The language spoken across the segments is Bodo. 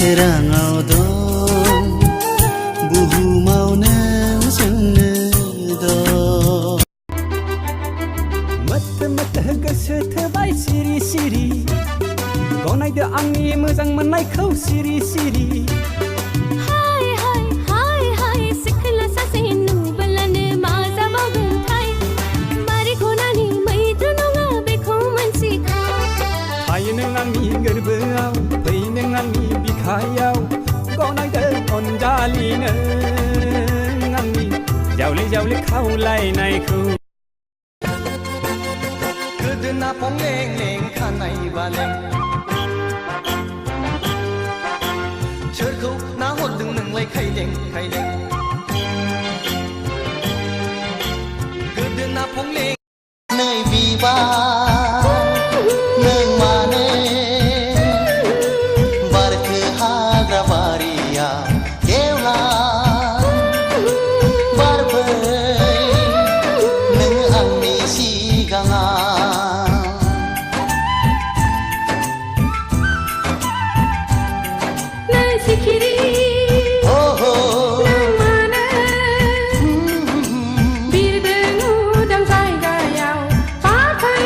सोराङाव दं बुहुमाव नों जोंनो दं मत मत गोसो थोबाय सिरि सिरि गनायदो आंनि मोजां मोननायखौ सिरि सिरि हाय हाय हाय हाय सिखला सासे नुबोलानो मा जाबावगोनथाय बारि खनानि मैद्रु नङा बेखौ मोनसिखा हाय नों आंनि गोरबोआव फै नों आंनि बिखायाव गनायदो अनजालि नों आंनि जावले जावले खावलायनायखौ गोदोना फं लें लें खानाय बालें सोरखौ नाहरदों नोंलाय खायलें खायलें गोदोना फं लें नै बिबार नों मानो बारखो हाग्रा बारिया गेवला बारबै नों आंनि सिगाङाव नै सिखिरि नों मानो बिरदों उदां जायगायाव बाफै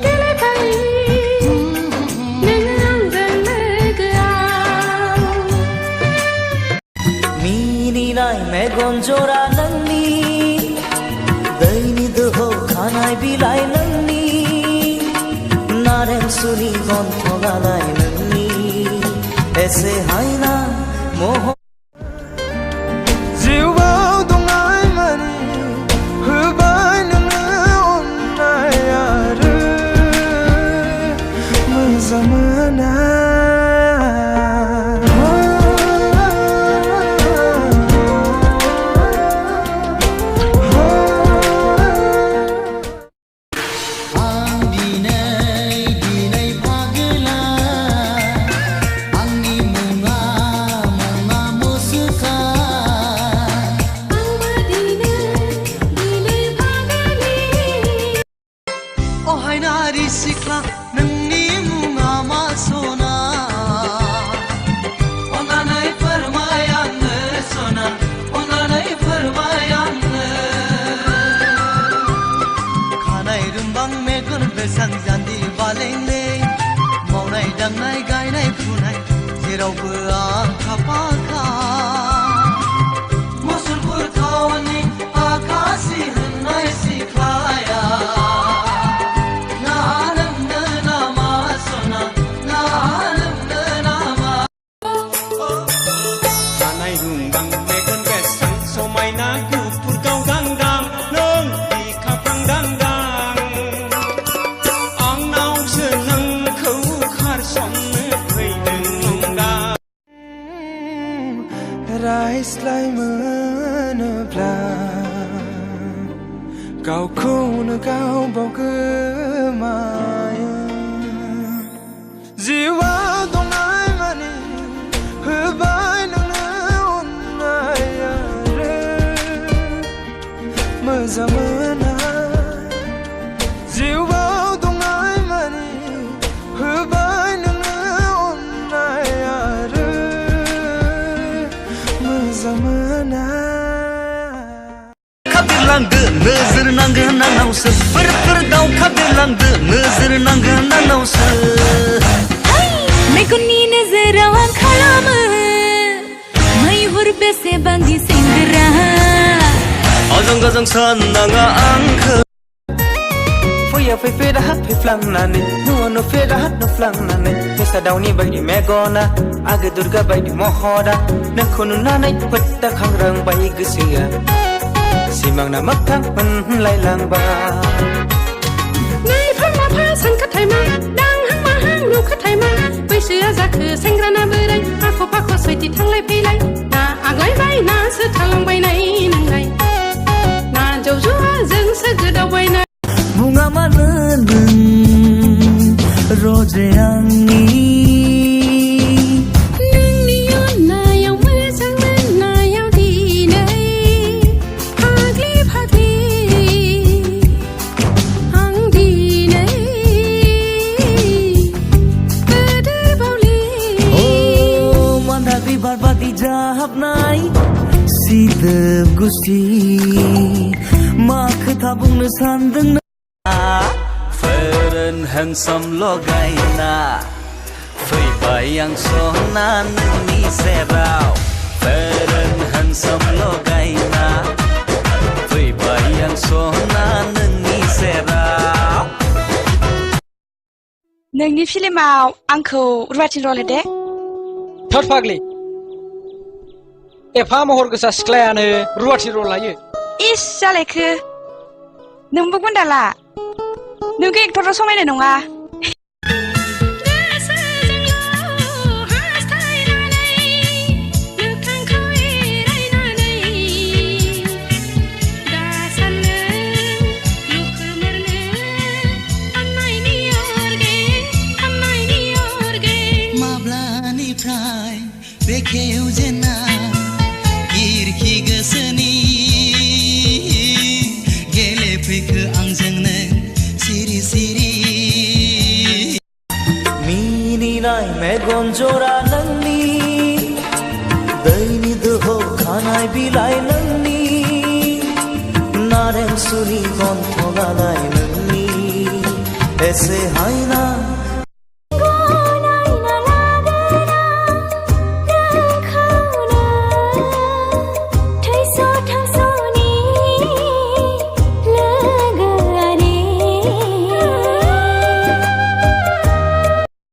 गेलेफै नों आंजों लोगोआव मिनिनाय मेगन जरा नोंनि दैनि दोहौ खानाय बिलाइ नोंनि नारें सुनि गन्थङालाय नोंनि एसे हायना महर जिउआव दं आइमानि होबाय नोंनो अननाय आरो मोजां मोना आं दिनै फागोला आंनि मुङा मुसुखा आंबो दिनै फागोलि अहाय नारि सिख्ला नोंनि मुङा मा सना अननानै फोरमाय आंनो सना अननानै फोरमाय आंनो खानाय रुमबां मेगन बेसां जान्जि बालें-लें मावनाय दांनाय गायनाय फुनाय जेरावबो आखा फाखा मुसलपुर टाउननि आकाशि होननाय सिख्लाया ना नोंनो नामा सना ना नोंनो नामा खानाय रुंगां मेगन बेसां समायना गुफुर गावदांदां नों बिखाफ्रां दांदां आंनावसो नोंखौ खारसननो फैदों नंदा रायज्लाय मोनोब्ला गावखौनो गाव बावगोमायो जिउआव दं आइमानि होबाय नोंनो अननाय आरो मोजां मोना जिउआव दं आइमानि होबाय नोंनो अननाय आरो मोजां मोना खाबिरलांदो नोजोर नांगोन आंनावसो फोर दावखा बिरलांदो नोजोर नांगोन आंनावसो मेगननि नोजोराव आं खालामो मैहुर बेसेबांदि सेंग्रा आजों गाजों साननाङा आंखो फैया फैफेरा फैफ्लांनानै नुवा नुफेरा नुफ्लांनानै फेसा दाउनि बायदि मेगना आगो दुर्गा बायदि महरा नोंखौ नुनानै फोथा खांरांबाय गोसोआ सिमांना मोगथां मोनलायलांबाय नैफोर माफा सानखाथायमा दांहां माहां नुखाथायमा बैसोआ जाखो सेंग्राना बोराय आख' फाख' सैथि थांलाय फैलाय ना आग्लायबाय नासो थालांबायनाय नोंलाय ना जौ जुवाजोंसो गोदावबायनाय बुङा मानो नों रजे आंनि नोंनि अननायाव मोजां मोननायाव दिनै फाग्लि फाग्लि आं दिनै गोदोर बावलि बिबार बादि जाहाबनाय सिदोब गुस्थि मा खोथा बुंनो सानदों फेर एन्ड हेन्डसाम लगायना फैबाय आं सना नोंनि सेराव फेर एन्ड हेन्डसाम लगायना फैबाय आं सना नोंनि सेराव नोंनि फिल्माव आंखौ रुवाथि रल दे थोद फाग्लि एफा महर गोसा सिख्लायानो रुवाथि रल लायो इस जालायखो नोंबो गुन्दाला नोंखौ एक्टराव समायनाय नङा बेखेव जेना गिरखि गोसोनि गेलेफैखो आंजों नों सिरि सिरि मिनिनाय मेगन जरा नोंनि दैनि दोहौ खानाय बिलाइ नोंनि नारें सुनि गन्थं लानाय नोंनि एसे हायना